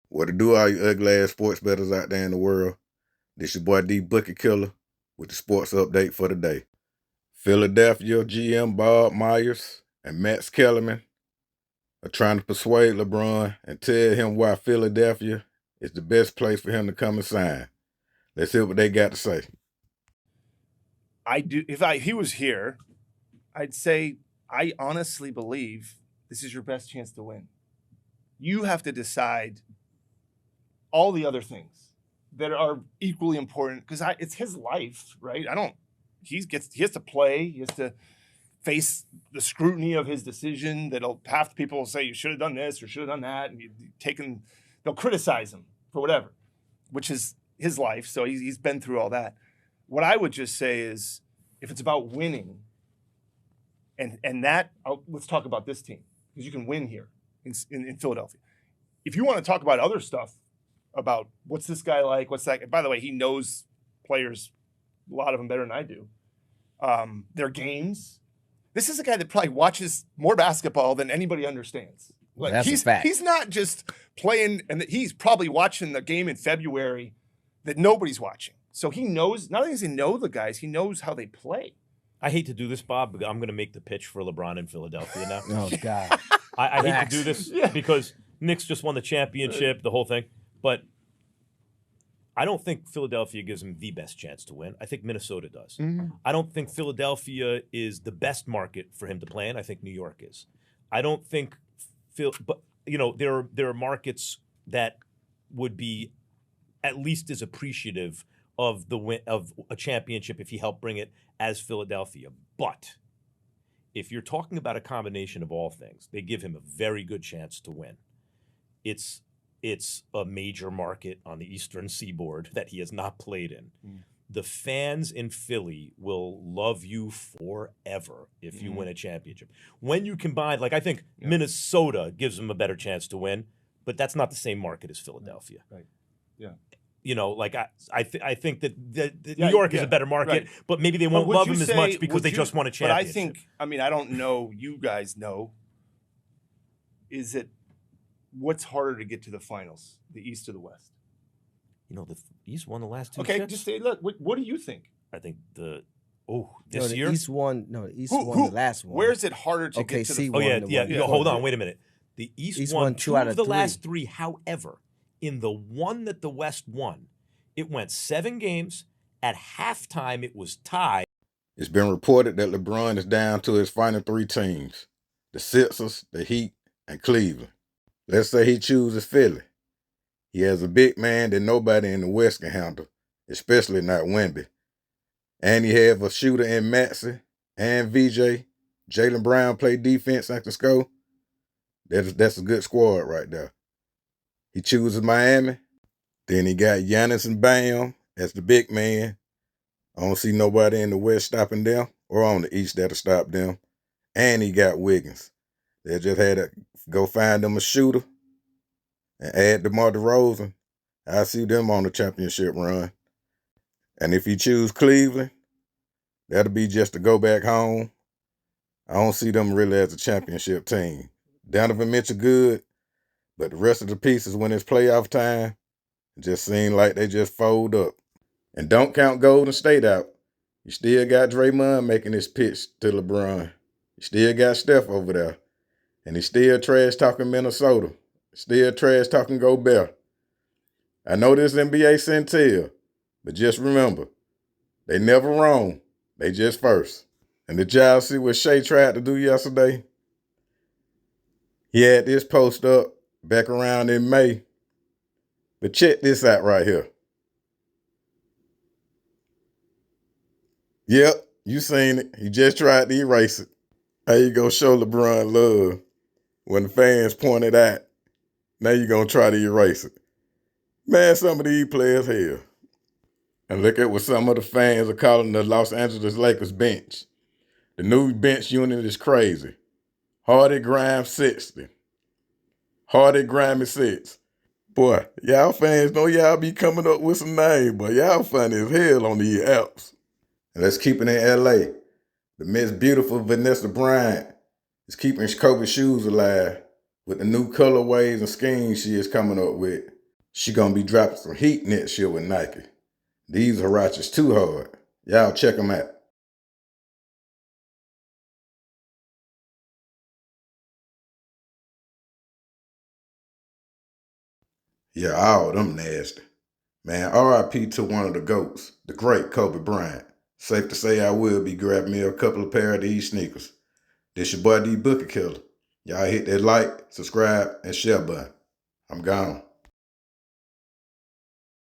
What to do, all you ugly ass sports bettors out there in the world? This your boy D Bucket Killer with the sports update for the day. Philadelphia GM Bob Myers and Max Kellerman are trying to persuade LeBron and tell him why Philadelphia is the best place for him to come and sign. Let's hear what they got to say. I do. If he was here, I'd say I honestly believe this is your best chance to win. You have to decide all the other things that are equally important because it's his life, right? He has to play. He has to face the scrutiny of his decision. Half the people will say you should have done this or should have done that, and they'll criticize him for whatever, which is his life. So he's been through all that. What I would just say is, if it's about winning, let's talk about this team because you can win here in Philadelphia. If you want to talk about other stuff, about what's this guy like, what's that? By the way, he knows players, a lot of them better than I do. Their games. This is a guy that probably watches more basketball than anybody understands. Like, that's a fact. He's not just playing, and he's probably watching the game in February that nobody's watching. So he knows, not only does he know the guys, he knows how they play. I hate to do this, Bob, but I'm going to make the pitch for LeBron in Philadelphia now. Oh, God. I hate to do this because Knicks just won the championship, the whole thing. But I don't think Philadelphia gives him the best chance to win. I think Minnesota does. Mm-hmm. I don't think Philadelphia is the best market for him to play in. I think New York is. I don't think but there are markets that would be at least as appreciative of the win of a championship if he helped bring it as Philadelphia. But if you're talking about a combination of all things, they give him a very good chance to win. It's a major market on the Eastern Seaboard that he has not played in. Mm. The fans in Philly will love you forever if you win a championship. When you combine, I think Minnesota gives him a better chance to win, but that's not the same market as Philadelphia. Right. Yeah. I think that New York is a better market, but maybe they won't love him as much because they just won a championship. But I don't know, you guys know, what's harder to get to the finals, the East or the West? The East won the last two. Okay, chips. just say, look, what do you think? I think the year East won. No, the East won the last one. Where is it harder to get to the finals? Hold on, wait a minute. The East won two out of the last three. However, in the one that the West won, it went 7 games. At halftime, it was tied. It's been reported that LeBron is down to his final 3 teams: the Sixers, the Heat, and Cleveland. Let's say he chooses Philly. He has a big man that nobody in the West can handle, especially not Wemby. And he have a shooter in Maxey and VJ. Jaylen Brown play defense and can score. That's a good squad right there. He chooses Miami. Then he got Giannis and Bam as the big man. I don't see nobody in the West stopping them or on the East that'll stop them. And he got Wiggins. They just had to go find them a shooter and add DeMar DeRozan. I see them on the championship run. And if you choose Cleveland, that'll be just to go back home. I don't see them really as a championship team. Donovan Mitchell good, but the rest of the pieces when it's playoff time, it just seem like they just fold up. And don't count Golden State out. You still got Draymond making his pitch to LeBron. You still got Steph over there. And he's still trash-talking Minnesota. Still trash-talking Gobert. I know this NBA Centel, but just remember, they never wrong. They just first. And did y'all see what Shea tried to do yesterday? He had this post up back around in May. But check this out right here. Yep, you seen it. He just tried to erase it. How you gonna show LeBron love when the fans pointed out? Now you gonna try to erase it. Man, some of these players here. And look at what some of the fans are calling the Los Angeles Lakers bench. The new bench unit is crazy. Hardy, Grimes, 60. Hardy, Grimes, 6. Boy, y'all fans know y'all be coming up with some names, but y'all funny as hell on these apps. And let's keep it in L.A. The Miss Beautiful Vanessa Bryant is keeping Kobe's shoes alive with the new colorways and schemes she is coming up with. She gonna be dropping some heat next year with Nike. These Huaraches too hard. Y'all check them out. Yeah, all them nasty. Man, RIP to one of the GOATs, the great Kobe Bryant. Safe to say I will be grabbing me a couple of pair of these sneakers. This your boy D Booker Killer. Y'all hit that like, subscribe, and share button. I'm gone.